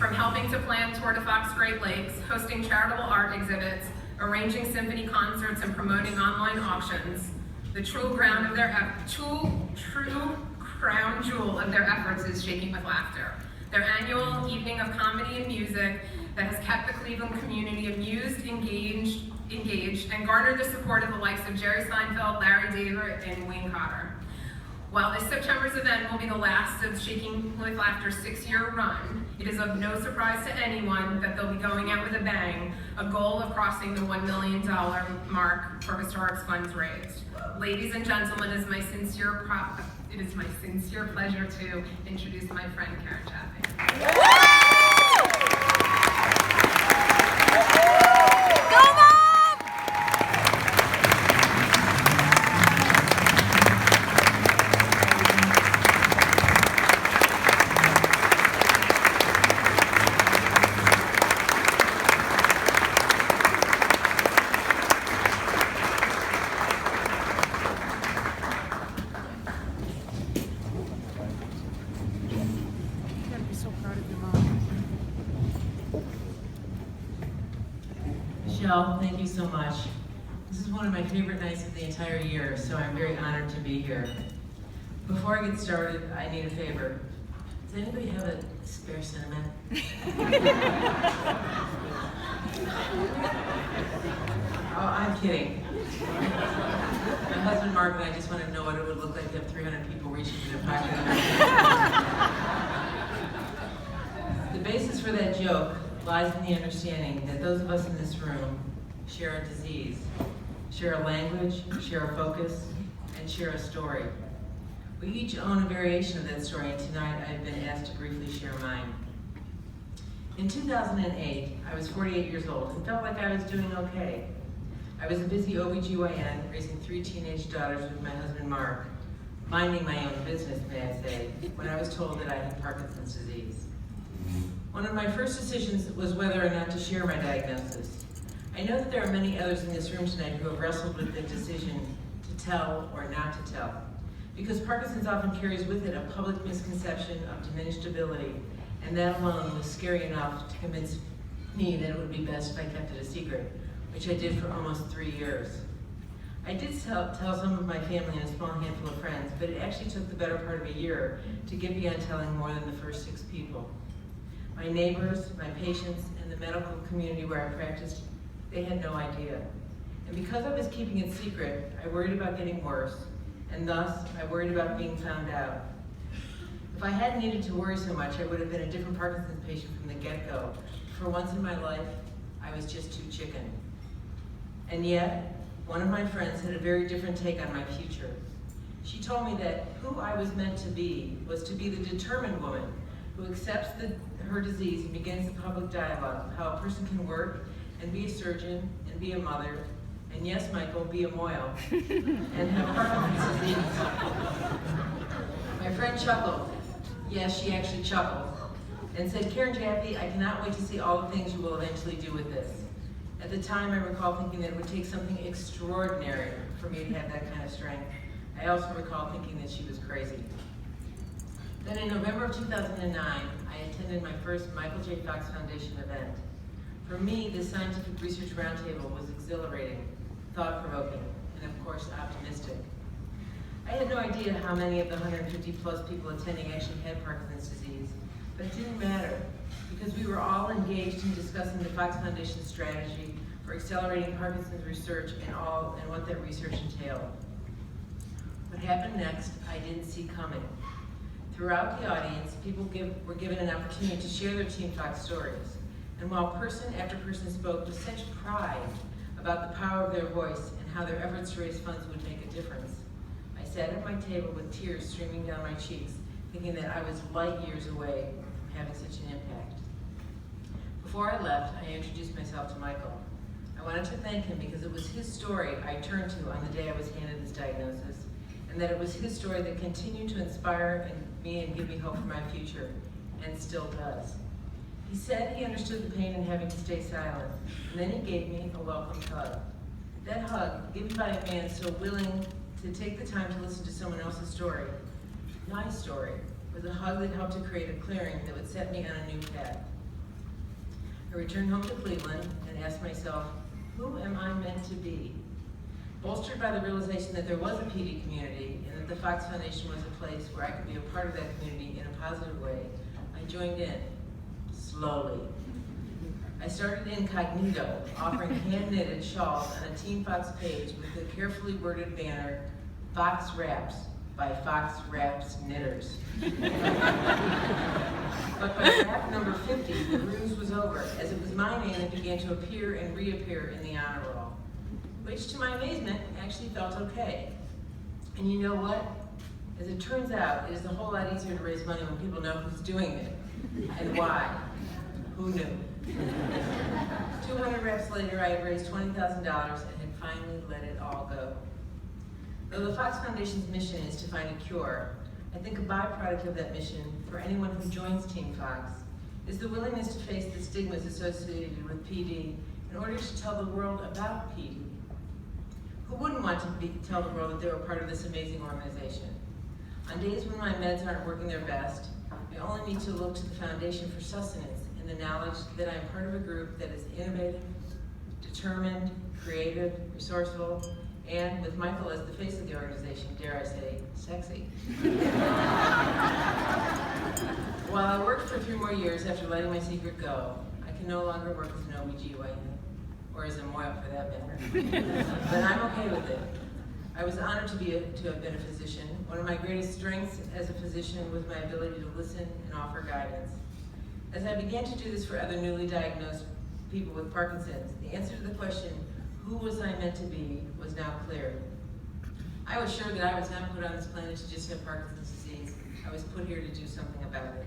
From helping to plan Tour de Fox Great Lakes, hosting charitable art exhibits, arranging symphony concerts, and promoting online auctions, the true crown jewel of their efforts is Shaking with Laughter, their annual evening of comedy and music that has kept the Cleveland community amused, engaged, and garnered the support of the likes of Jerry Seinfeld, Larry David, and Wayne Cotter. While this September's event will be the last of Shaking with Laughter's 6-year run, it is of no surprise to anyone that they'll be going out with a bang, a goal of crossing the $1 million mark for historic funds raised. Ladies and gentlemen, it is my sincere pleasure to introduce my friend Karen Jaffe. Michelle, thank you so much. This is one of my favorite nights of the entire year, so I'm very honored to be here. Before I get started, I need a favor. Does anybody have a spare cinnamon? Oh, I'm kidding. My husband Mark and I just want to know what it would look like to have 300 people reaching in their pocket. The basis for that joke lies in the understanding that those of us in this room share a disease, share a language, share a focus, and share a story. We each own a variation of that story, and tonight I've been asked to briefly share mine. In 2008, I was 48 years old and felt like I was doing okay. I was a busy OBGYN, raising 3 teenage daughters with my husband Mark, minding my own business, may I say, when I was told that I had Parkinson's disease. One of my first decisions was whether or not to share my diagnosis. I know that there are many others in this room tonight who have wrestled with the decision to tell or not to tell, because Parkinson's often carries with it a public misconception of diminished ability, and that alone was scary enough to convince me that it would be best if I kept it a secret, which I did for almost 3 years. I did tell some of my family and a small handful of friends, but it actually took the better part of a year to get beyond telling more than the first 6 people. My neighbors, my patients, and the medical community where I practiced, they had no idea. And because I was keeping it secret, I worried about getting worse, and thus I worried about being found out. If I hadn't needed to worry so much, I would have been a different Parkinson's patient from the get-go. For once in my life, I was just too chicken. And yet, one of my friends had a very different take on my future. She told me that who I was meant to be was to be the determined woman who accepts her disease and begins the public dialogue of how a person can work and be a surgeon and be a mother, and yes, Michael, be a moil, and have Parkinson's disease. My friend chuckled. Yes, she actually chuckled, and said, "Karen Jaffe, I cannot wait to see all the things you will eventually do with this." At the time, I recall thinking that it would take something extraordinary for me to have that kind of strength. I also recall thinking that she was crazy. Then in November of 2009, I attended my first Michael J. Fox Foundation event. For me, this scientific research roundtable was exhilarating, thought-provoking, and of course, optimistic. I had no idea how many of the 150 plus people attending actually had Parkinson's disease, but it didn't matter, because we were all engaged in discussing the Fox Foundation's strategy for accelerating Parkinson's research and what that research entailed. What happened next, I didn't see coming. Throughout the audience, people were given an opportunity to share their Team Fox stories. And while person after person spoke with such pride about the power of their voice and how their efforts to raise funds would make a difference, I sat at my table with tears streaming down my cheeks, thinking that I was light years away from having such an impact. Before I left, I introduced myself to Michael. I wanted to thank him because it was his story I turned to on the day I was handed this diagnosis, and that it was his story that continued to inspire me and give me hope for my future, and still does. He said he understood the pain in having to stay silent, and then he gave me a welcome hug. That hug, given by a man so willing to take the time to listen to someone else's story, my story, was a hug that helped to create a clearing that would set me on a new path. I returned home to Cleveland and asked myself, who am I meant to be? Bolstered by the realization that there was a PD community and that the Fox Foundation was a place where I could be a part of that community in a positive way, I joined in, slowly. I started incognito, offering hand-knitted shawls on a Team Fox page with the carefully worded banner, Fox Wraps by Fox Wraps Knitters. But by wrap number 50, the ruse was over, as it was my name that began to appear and reappear in the honor roll, which to my amazement actually felt okay. And you know what? As it turns out, it is a whole lot easier to raise money when people know who's doing it and why. Who knew? 200 reps later, I had raised $20,000 and had finally let it all go. Though the Fox Foundation's mission is to find a cure, I think a byproduct of that mission for anyone who joins Team Fox is the willingness to face the stigmas associated with PD in order to tell the world about PD. Who wouldn't want to tell the world that they were part of this amazing organization? On days when my meds aren't working their best, I only need to look to the foundation for sustenance in the knowledge that I'm part of a group that is innovative, determined, creative, resourceful, and with Michael as the face of the organization, dare I say, sexy. While I worked for 3 more years after letting my secret go, I can no longer work as an OBGYN, or as a MOYA for that matter, but I'm okay with it. I was honored to have been a physician. One of my greatest strengths as a physician was my ability to listen and offer guidance. As I began to do this for other newly diagnosed people with Parkinson's, the answer to the question, who was I meant to be, was now clear. I was sure that I was not put on this planet to just have Parkinson's disease. I was put here to do something about it.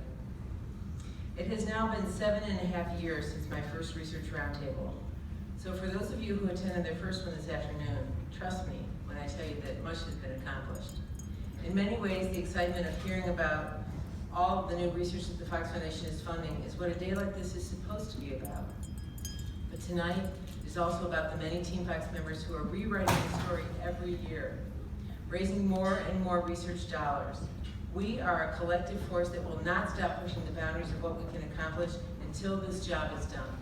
It has now been 7.5 years since my first research roundtable. So for those of you who attended their first one this afternoon, trust me when I tell you that much has been accomplished. In many ways, the excitement of hearing about all of the new research that the Fox Foundation is funding is what a day like this is supposed to be about. But tonight is also about the many Team Fox members who are rewriting the story every year, raising more and more research dollars. We are a collective force that will not stop pushing the boundaries of what we can accomplish until this job is done.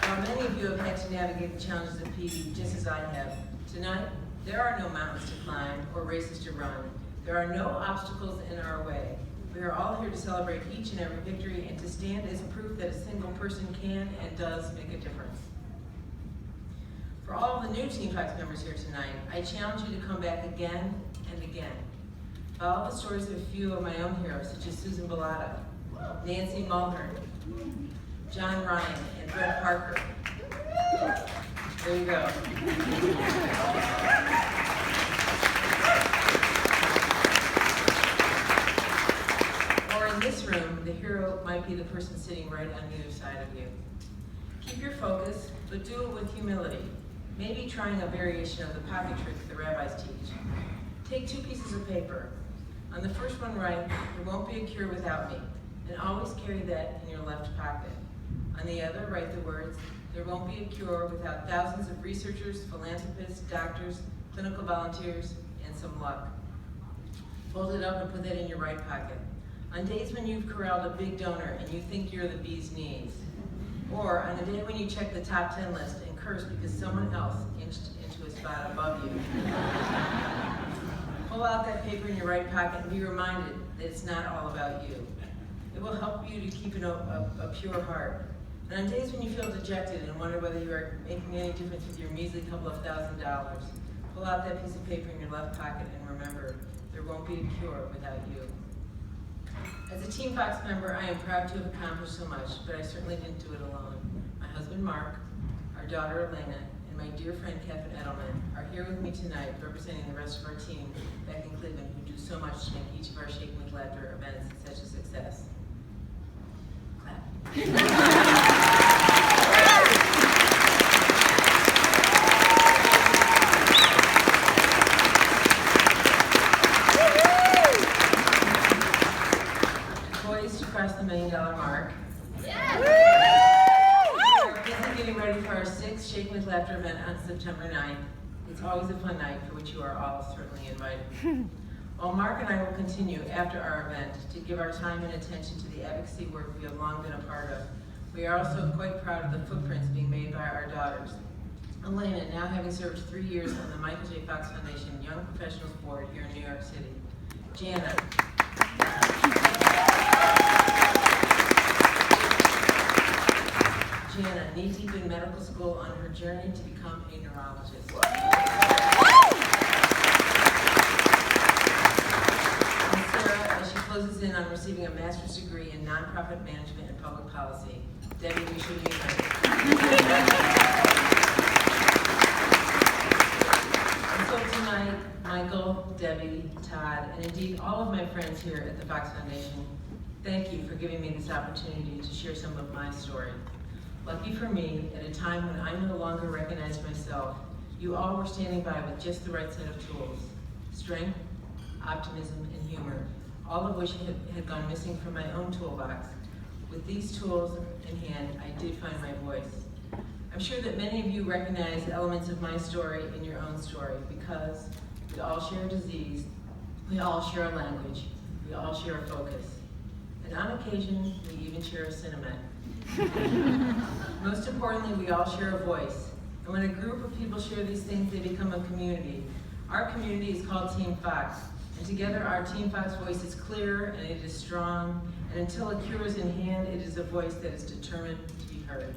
While many of you have had to navigate the challenges of PD just as I have, tonight there are no mountains to climb or races to run. There are no obstacles in our way. We are all here to celebrate each and every victory and to stand as proof that a single person can and does make a difference. For all of the new Team Fox members here tonight, I challenge you to come back again and again. Follow the stories of a few of my own heroes, such as Susan Bellata, Nancy Mulhern, John Ryan, and Brett Parker. There you go. In this room, the hero might be the person sitting right on either side of you. Keep your focus, but do it with humility. Maybe trying a variation of the pocket trick the rabbis teach. Take 2 pieces of paper. On the first one write, there won't be a cure without me, and always carry that in your left pocket. On the other, write the words, there won't be a cure without thousands of researchers, philanthropists, doctors, clinical volunteers, and some luck. Fold it up and put that in your right pocket. On days when you've corralled a big donor and you think you're the bee's knees, or on the day when you check the top 10 list and curse because someone else inched into a spot above you. Pull out that paper in your right pocket and be reminded that it's not all about you. It will help you to keep a pure heart. And on days when you feel dejected and wonder whether you are making any difference with your measly couple of $1,000, pull out that piece of paper in your left pocket and remember, there won't be a cure without you. As a Team Fox member, I am proud to have accomplished so much, but I certainly didn't do it alone. My husband Mark, our daughter Elena, and my dear friend Kevin Edelman are here with me tonight representing the rest of our team back in Cleveland who do so much to make each of our Shaking with Laughter events such a success. Clap. The $1 million mark. Yeah. We are busy getting ready for our 6th Shaking with Laughter event on September 9th. It's always a fun night for which you are all certainly invited. While Mark and I will continue after our event to give our time and attention to the advocacy work we have long been a part of, we are also quite proud of the footprints being made by our daughters. Elena, now having served 3 years on the Michael J. Fox Foundation Young Professionals Board here in New York City. Jana. Jana, knee-deep in medical school on her journey to become a neurologist. And Sarah, as she closes in on receiving a master's degree in nonprofit management and public policy. Debbie, we should be And so tonight, Michael, Debbie, Todd, and indeed all of my friends here at the Fox Foundation, thank you for giving me this opportunity to share some of my story. Lucky for me, at a time when I no longer recognize myself, you all were standing by with just the right set of tools. Strength, optimism, and humor, all of which had gone missing from my own toolbox. With these tools in hand, I did find my voice. I'm sure that many of you recognize elements of my story in your own story because we all share a disease, we all share a language, we all share a focus. And on occasion, we even share a cinema. Most importantly, we all share a voice. And when a group of people share these things, they become a community. Our community is called Team Fox. And together, our Team Fox voice is clear and it is strong. And until a cure is in hand, it is a voice that is determined to be heard.